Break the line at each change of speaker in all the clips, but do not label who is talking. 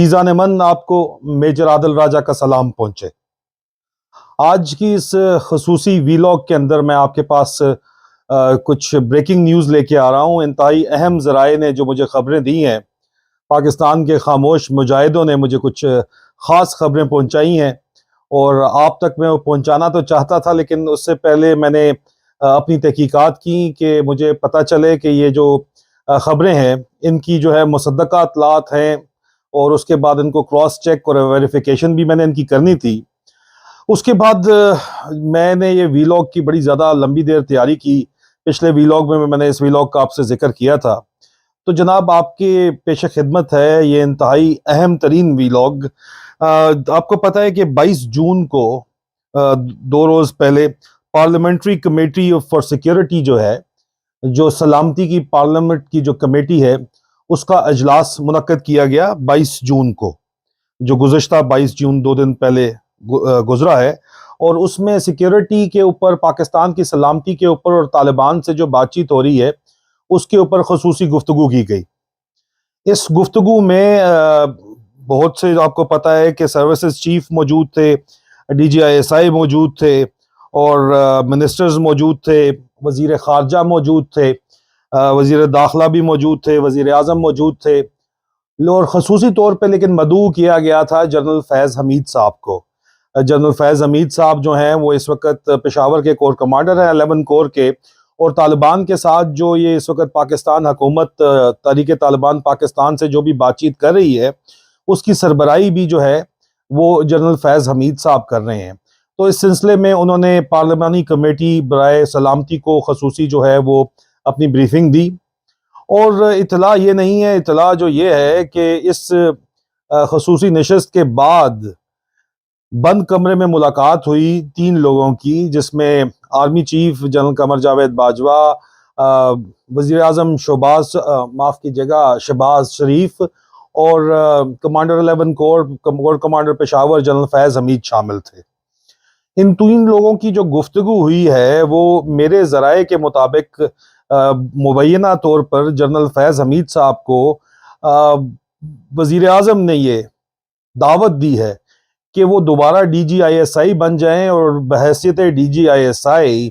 عزیزان من آپ کو میجر عادل راجہ کا سلام پہنچے۔ آج کی اس خصوصی ویلاگ کے اندر میں آپ کے پاس کچھ بریکنگ نیوز لے کے آ رہا ہوں۔ انتہائی اہم ذرائع نے جو مجھے خبریں دی ہیں، پاکستان کے خاموش مجاہدوں نے مجھے کچھ خاص خبریں پہنچائی ہیں، اور آپ تک میں وہ پہنچانا تو چاہتا تھا، لیکن اس سے پہلے میں نے اپنی تحقیقات کی کہ مجھے پتہ چلے کہ یہ جو خبریں ہیں ان کی جو ہے مصدقہ اطلاعات ہیں، اور اس کے بعد ان کو کراس چیک اور ویریفیکیشن بھی میں نے ان کی کرنی تھی۔ اس کے بعد میں نے یہ ویلاگ کی بڑی زیادہ لمبی دیر تیاری کی۔ پچھلے ویلاگ میں نے اس ویلاگ کا آپ سے ذکر کیا تھا، تو جناب آپ کے پیش خدمت ہے یہ انتہائی اہم ترین ویلاگ۔ آپ کو پتہ ہے کہ 22 جون کو 2 روز پہلے پارلیمنٹری کمیٹی فار سیکیورٹی جو ہے، جو سلامتی کی پارلیمنٹ کی جو کمیٹی ہے، اس کا اجلاس منعقد کیا گیا 22 جون کو، جو گزشتہ 22 جون 2 دن پہلے گزرا ہے، اور اس میں سیکیورٹی کے اوپر، پاکستان کی سلامتی کے اوپر اور طالبان سے جو بات چیت ہو رہی ہے اس کے اوپر خصوصی گفتگو کی گئی۔ اس گفتگو میں بہت سے، آپ کو پتہ ہے کہ سروسز چیف موجود تھے، D G I S I موجود تھے، اور منسٹرز موجود تھے، وزیر خارجہ موجود تھے، وزیر داخلہ بھی موجود تھے، وزیر اعظم موجود تھے، اور خصوصی طور پہ لیکن مدعو کیا گیا تھا جنرل فیض حمید صاحب کو۔ جنرل فیض حمید صاحب جو ہیں وہ اس وقت پشاور کے کور کمانڈر ہیں 11 کور کے، اور طالبان کے ساتھ جو یہ اس وقت پاکستان حکومت تحریک طالبان پاکستان سے جو بھی بات چیت کر رہی ہے، اس کی سربراہی بھی جو ہے وہ جنرل فیض حمید صاحب کر رہے ہیں۔ تو اس سلسلے میں انہوں نے پارلیمانی کمیٹی برائے سلامتی کو خصوصی جو ہے وہ اپنی بریفنگ دی، اور اطلاع یہ نہیں ہے، اطلاع جو یہ ہے کہ اس خصوصی نشست کے بعد بند کمرے میں ملاقات ہوئی 3 لوگوں کی، جس میں army chief general Qamar Javed Bajwa, وزیر اعظم شہباز شریف، اور commander 11 corps commander Peshawar general Faiz Hamid شامل تھے۔ ان 3 لوگوں کی جو گفتگو ہوئی ہے وہ میرے ذرائع کے مطابق مبینہ طور پر جنرل فیض حمید صاحب کو وزیر اعظم نے یہ دعوت دی ہے کہ وہ دوبارہ D G I S I بن جائیں، اور بحیثیت D G I S I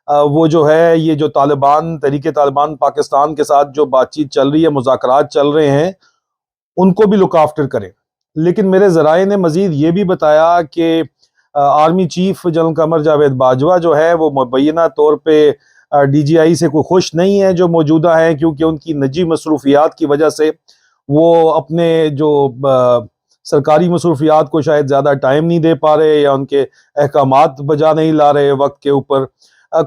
وہ جو ہے یہ جو طالبان، تحریک طالبان پاکستان کے ساتھ جو بات چیت چل رہی ہے، مذاکرات چل رہے ہیں، ان کو بھی لک آفٹر کریں۔ لیکن میرے ذرائع نے مزید یہ بھی بتایا کہ army chief general Qamar Javed Bajwa جو ہے وہ مبینہ طور پہ ڈی جی آئی سے کوئی خوش نہیں ہے جو موجودہ ہیں، کیونکہ ان کی نجی مصروفیات کی وجہ سے وہ اپنے جو سرکاری مصروفیات کو شاید زیادہ ٹائم نہیں دے پا رہے، یا ان کے احکامات بجا نہیں لا رہے وقت کے اوپر۔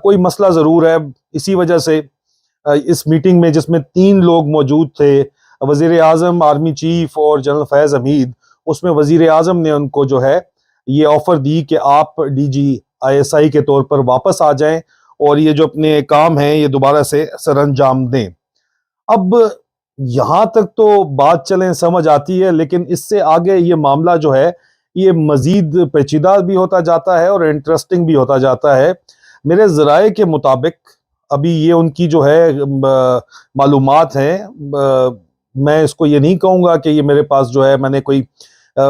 کوئی مسئلہ ضرور ہے، اسی وجہ سے اس میٹنگ میں، جس میں 3 لوگ موجود تھے، وزیر اعظم، آرمی چیف اور جنرل فیض حمید، اس میں وزیر اعظم نے ان کو جو ہے یہ آفر دی کہ آپ D G I S I کے طور پر واپس آ جائیں، اور یہ جو اپنے کام ہیں یہ دوبارہ سے سر انجام دیں۔ اب یہاں تک تو بات چلیں سمجھ آتی ہے، لیکن اس سے آگے یہ معاملہ جو ہے یہ مزید پیچیدہ بھی ہوتا جاتا ہے اور انٹرسٹنگ بھی ہوتا جاتا ہے۔ میرے ذرائع کے مطابق ابھی یہ ان کی جو ہے معلومات ہیں، میں اس کو یہ نہیں کہوں گا کہ یہ میرے پاس جو ہے میں نے کوئی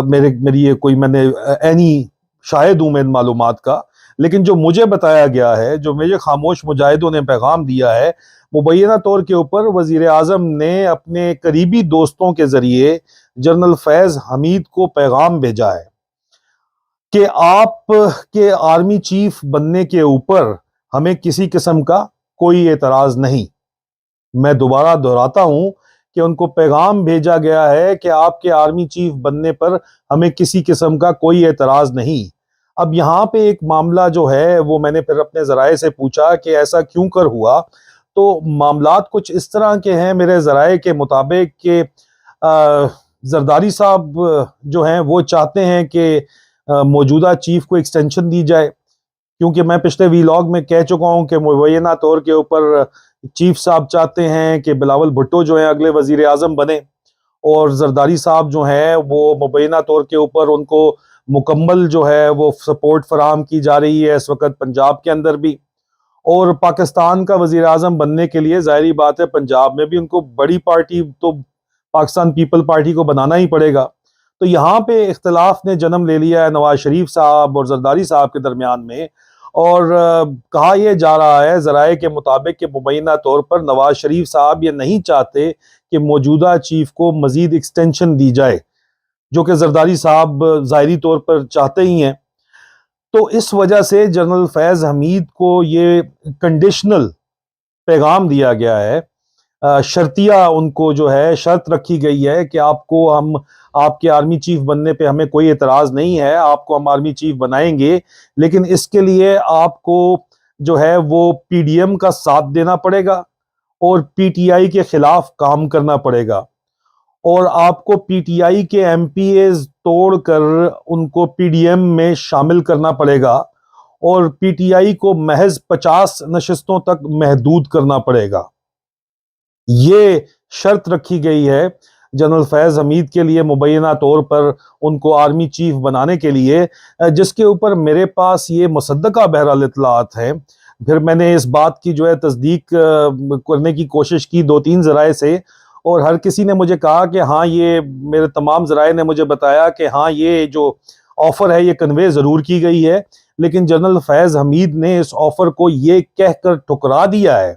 میری یہ کوئی میں نے عینی شاہد ہوں میں ان معلومات کا، لیکن جو مجھے بتایا گیا ہے، جو مجھے خاموش مجاہدوں نے پیغام دیا ہے، مبینہ طور کے اوپر وزیر اعظم نے اپنے قریبی دوستوں کے ذریعے جنرل فیض حمید کو پیغام بھیجا ہے کہ آپ کے آرمی چیف بننے کے اوپر ہمیں کسی قسم کا کوئی اعتراض نہیں۔ میں دوبارہ دہراتا ہوں کہ ان کو پیغام بھیجا گیا ہے کہ آپ کے آرمی چیف بننے پر ہمیں کسی قسم کا کوئی اعتراض نہیں۔ اب یہاں پہ ایک معاملہ جو ہے وہ میں نے پھر اپنے ذرائع سے پوچھا کہ ایسا کیوں کر ہوا، تو معاملات کچھ اس طرح کے ہیں میرے ذرائع کے مطابق کہ زرداری صاحب جو ہیں وہ چاہتے ہیں کہ موجودہ چیف کو ایکسٹینشن دی جائے، کیونکہ میں پچھلے ویلاگ میں کہہ چکا ہوں کہ مبینہ طور کے اوپر چیف صاحب چاہتے ہیں کہ بلاول بھٹو جو ہیں اگلے وزیر اعظم بنے، اور زرداری صاحب جو ہیں وہ مبینہ طور کے اوپر ان کو مکمل جو ہے وہ سپورٹ فراہم کی جا رہی ہے اس وقت پنجاب کے اندر بھی، اور پاکستان کا وزیر اعظم بننے کے لیے ظاہری بات ہے پنجاب میں بھی ان کو بڑی پارٹی تو پاکستان پیپل پارٹی کو بنانا ہی پڑے گا۔ تو یہاں پہ اختلاف نے جنم لے لیا ہے نواز شریف صاحب اور زرداری صاحب کے درمیان میں، اور کہا یہ جا رہا ہے ذرائع کے مطابق کہ مبینہ طور پر نواز شریف صاحب یہ نہیں چاہتے کہ موجودہ چیف کو مزید ایکسٹینشن دی جائے، جو کہ زرداری صاحب ظاہری طور پر چاہتے ہی ہیں۔ تو اس وجہ سے جنرل فیض حمید کو یہ کنڈیشنل پیغام دیا گیا ہے، شرطیہ ان کو جو ہے شرط رکھی گئی ہے کہ آپ کے آرمی چیف بننے پہ ہمیں کوئی اعتراض نہیں ہے، آپ کو ہم آرمی چیف بنائیں گے، لیکن اس کے لیے آپ کو جو ہے وہ پی ڈی ایم کا ساتھ دینا پڑے گا اور پی ٹی آئی کے خلاف کام کرنا پڑے گا، اور آپ کو پی ٹی آئی کے ایم پی ایز توڑ کر ان کو پی ڈی ایم میں شامل کرنا پڑے گا، اور پی ٹی آئی کو محض 50 نشستوں تک محدود کرنا پڑے گا۔ یہ شرط رکھی گئی ہے جنرل فیض حمید کے لیے مبینہ طور پر ان کو آرمی چیف بنانے کے لیے، جس کے اوپر میرے پاس یہ مصدقہ بہرحال اطلاعات ہیں۔ پھر میں نے اس بات کی جو ہے تصدیق کرنے کی کوشش کی 2-3 ذرائع سے، اور ہر کسی نے مجھے کہا کہ ہاں، یہ میرے تمام ذرائع نے مجھے بتایا کہ ہاں یہ جو آفر ہے یہ کنوے ضرور کی گئی ہے، لیکن جنرل فیض حمید نے اس آفر کو یہ کہہ کر ٹھکرا دیا ہے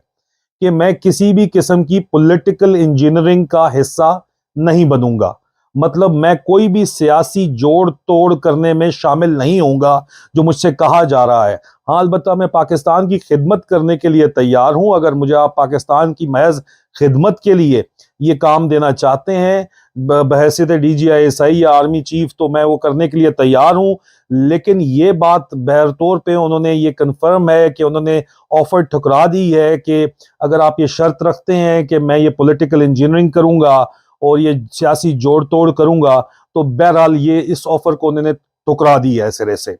کہ میں کسی بھی قسم کی پولیٹیکل انجینئرنگ کا حصہ نہیں بنوں گا، مطلب میں کوئی بھی سیاسی جوڑ توڑ کرنے میں شامل نہیں ہوں گا جو مجھ سے کہا جا رہا ہے۔ ہاں، البتہ میں پاکستان کی خدمت کرنے کے لیے تیار ہوں، اگر مجھے آپ پاکستان کی محض خدمت کے لیے یہ کام دینا چاہتے ہیں بحیثیت D G I S I یا آرمی چیف، تو میں وہ کرنے کے لیے تیار ہوں، لیکن یہ بات بہر طور پہ انہوں نے یہ کنفرم ہے کہ انہوں نے آفر ٹھکرا دی ہے کہ اگر آپ یہ شرط رکھتے ہیں کہ میں یہ پولیٹیکل انجینئرنگ کروں گا اور یہ سیاسی جوڑ توڑ کروں گا، تو بہرحال یہ اس آفر کو انہوں نے ٹھکرا دی ہے سرے سے۔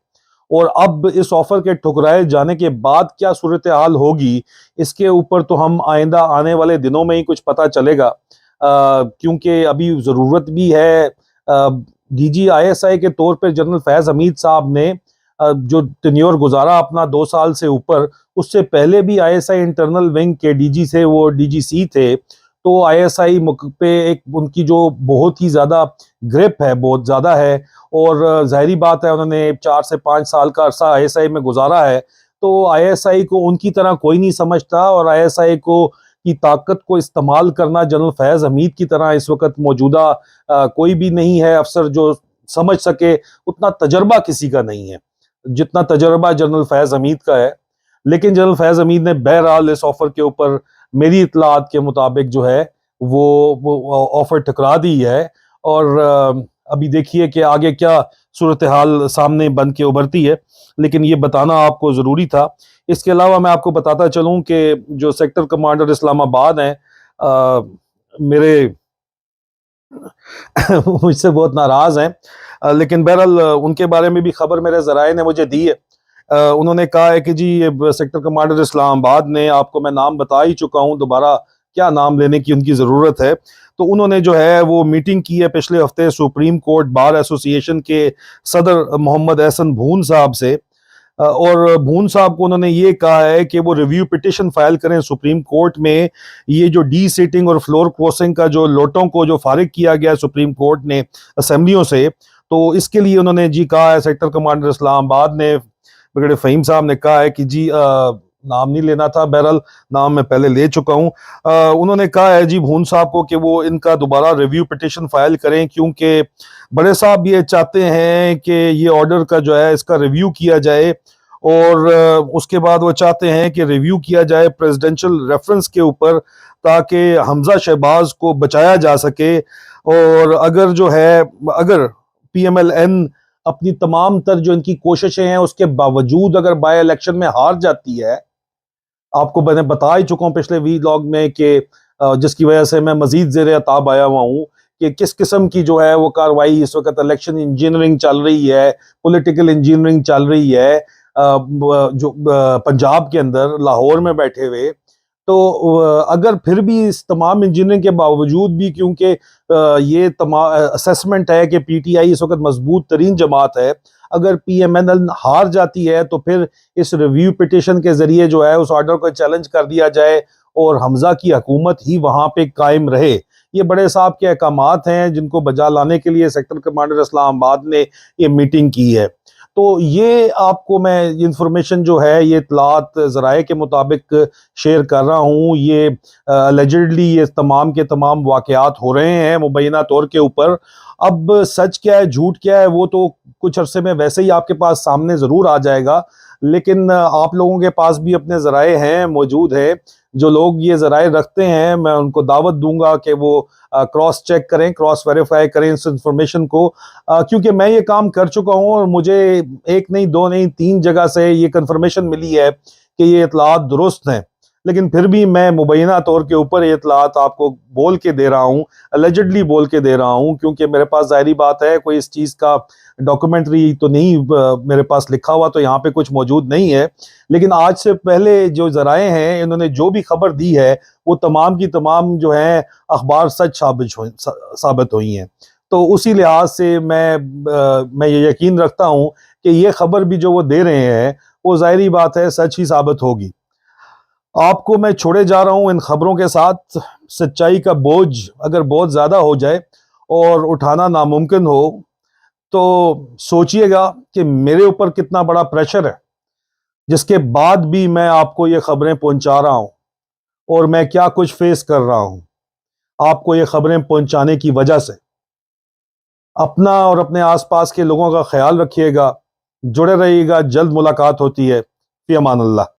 اور اب اس آفر کے ٹھکرائے جانے کے بعد کیا صورتحال ہوگی، اس کے اوپر تو ہم آئندہ آنے والے دنوں میں ہی کچھ پتہ چلے گا، کیونکہ ابھی ضرورت بھی ہے۔ D G I S I کے طور پر جنرل فیض حمید صاحب نے جو ٹینیور گزارا اپنا 2 سال سے اوپر، اس سے پہلے بھی I S I internal wing کے ڈی جی سے وہ ڈی جی سی تھے، تو آئی ایس آئی پہ ایک ان کی جو بہت ہی زیادہ گرپ ہے، بہت زیادہ ہے، اور ظاہری بات ہے انہوں نے 4 سے 5 سال کا عرصہ آئی ایس آئی میں گزارا ہے، تو آئی ایس آئی کو ان کی طرح کوئی نہیں سمجھتا، اور آئی ایس آئی کو کی طاقت کو استعمال کرنا جنرل فیض حمید کی طرح اس وقت موجودہ کوئی بھی نہیں ہے افسر جو سمجھ سکے، اتنا تجربہ کسی کا نہیں ہے جتنا تجربہ جنرل فیض حمید کا ہے۔ لیکن جنرل فیض حمید نے بہرحال اس آفر کے اوپر میری اطلاعات کے مطابق جو ہے وہ آفر ٹکرا دی ہے، اور ابھی دیکھیے کہ آگے کیا صورتحال سامنے بن کے ابھرتی ہے، لیکن یہ بتانا آپ کو ضروری تھا۔ اس کے علاوہ میں آپ کو بتاتا چلوں کہ جو سیکٹر کمانڈر اسلام آباد ہیں، میرے مجھ سے بہت ناراض ہیں، لیکن بہرحال ان کے بارے میں بھی خبر میرے ذرائع نے مجھے دی ہے۔ انہوں نے کہا ہے کہ جی سیکٹر کمانڈر اسلام آباد نے، آپ کو میں نام بتا ہی چکا ہوں، دوبارہ کیا نام لینے کی ان کی ضرورت ہے، تو انہوں نے جو ہے وہ میٹنگ کی ہے پچھلے ہفتے سپریم کورٹ بار ایسوسی ایشن کے صدر محمد احسن بھون صاحب سے، اور بھون صاحب کو انہوں نے یہ کہا ہے کہ وہ ریویو پٹیشن فائل کریں سپریم کورٹ میں، یہ جو ڈی سیٹنگ اور فلور کراسنگ کا جو لوٹوں کو جو فارغ کیا گیا سپریم کورٹ نے اسمبلیوں سے، تو اس کے لیے انہوں نے جی کہا ہے، سیکٹر کمانڈر اسلام آباد نے، برگیڈیئر فہیم صاحب نے کہا ہے کہ جی نام نہیں لینا تھا، بہرحال نام میں پہلے لے چکا ہوں، انہوں نے کہا ہے جی بھون صاحب کو کہ وہ ان کا دوبارہ ریویو پٹیشن فائل کریں، کیونکہ بڑے صاحب یہ چاہتے ہیں کہ یہ آرڈر کا جو ہے اس کا ریویو کیا جائے، اور اس کے بعد وہ چاہتے ہیں کہ ریویو کیا جائے پریزیڈنشل ریفرنس کے اوپر، تاکہ حمزہ شہباز کو بچایا جا سکے، اور اگر پی ایم ایل این اپنی تمام تر جو ان کی کوششیں ہیں اس کے باوجود اگر بائی الیکشن میں ہار جاتی ہے، آپ کو میں نے بتا ہی چکا ہوں پچھلے ویلاگ میں کہ جس کی وجہ سے میں مزید زیر عتاب آیا ہوا ہوں کہ کس قسم کی جو ہے وہ کاروائی اس وقت الیکشن انجینئرنگ چل رہی ہے، پولیٹیکل انجینئرنگ چل رہی ہے جو پنجاب کے اندر لاہور میں بیٹھے ہوئے، تو اگر پھر بھی اس تمام انجینئرنگ کے باوجود بھی، کیونکہ یہ تمام اسیسمنٹ ہے کہ پی ٹی آئی اس وقت مضبوط ترین جماعت ہے، اگر پی ایم این ایل ہار جاتی ہے تو پھر اس ریویو پٹیشن کے ذریعے جو ہے اس آرڈر کو چیلنج کر دیا جائے اور حمزہ کی حکومت ہی وہاں پہ قائم رہے، یہ بڑے صاحب کے احکامات ہیں جن کو بجا لانے کے لیے سیکٹر کمانڈر اسلام آباد نے یہ میٹنگ کی ہے۔ تو یہ آپ کو میں انفارمیشن جو ہے، یہ اطلاعات ذرائع کے مطابق شیئر کر رہا ہوں۔ یہ اللیجڈلی یہ تمام کے تمام واقعات ہو رہے ہیں مبینہ طور کے اوپر۔ اب سچ کیا ہے، جھوٹ کیا ہے، وہ تو کچھ عرصے میں ویسے ہی آپ کے پاس سامنے ضرور آ جائے گا، لیکن آپ لوگوں کے پاس بھی اپنے ذرائع ہیں، موجود ہے۔ جو لوگ یہ ذرائع رکھتے ہیں، میں ان کو دعوت دوں گا کہ وہ کراس چیک کریں، کراس ویریفائی کریں اس انفارمیشن کو، کیونکہ میں یہ کام کر چکا ہوں اور مجھے ایک نہیں، دو نہیں، 3 جگہ سے یہ کنفرمیشن ملی ہے کہ یہ اطلاعات درست ہیں، لیکن پھر بھی میں مبینہ طور کے اوپر یہ اطلاعات آپ کو بول کے دے رہا ہوں، اللیجڈلی بول کے دے رہا ہوں، کیونکہ میرے پاس ظاہری بات ہے کوئی اس چیز کا ڈاکومنٹری تو نہیں میرے پاس لکھا ہوا، تو یہاں پہ کچھ موجود نہیں ہے، لیکن آج سے پہلے جو ذرائع ہیں انہوں نے جو بھی خبر دی ہے وہ تمام کی تمام جو ہیں اخبار سچ ثابت ہوئی ہیں۔ تو اسی لحاظ سے میں یہ یقین رکھتا ہوں کہ یہ خبر بھی جو وہ دے رہے ہیں وہ ظاہری بات ہے سچ ہی ثابت ہوگی۔ آپ کو میں چھوڑے جا رہا ہوں ان خبروں کے ساتھ۔ سچائی کا بوجھ اگر بہت زیادہ ہو جائے اور اٹھانا ناممکن ہو تو سوچئے گا کہ میرے اوپر کتنا بڑا پریشر ہے، جس کے بعد بھی میں آپ کو یہ خبریں پہنچا رہا ہوں، اور میں کیا کچھ فیس کر رہا ہوں آپ کو یہ خبریں پہنچانے کی وجہ سے۔ اپنا اور اپنے آس پاس کے لوگوں کا خیال رکھیے گا، جڑے رہیے گا، جلد ملاقات ہوتی ہے۔ فی امان اللہ۔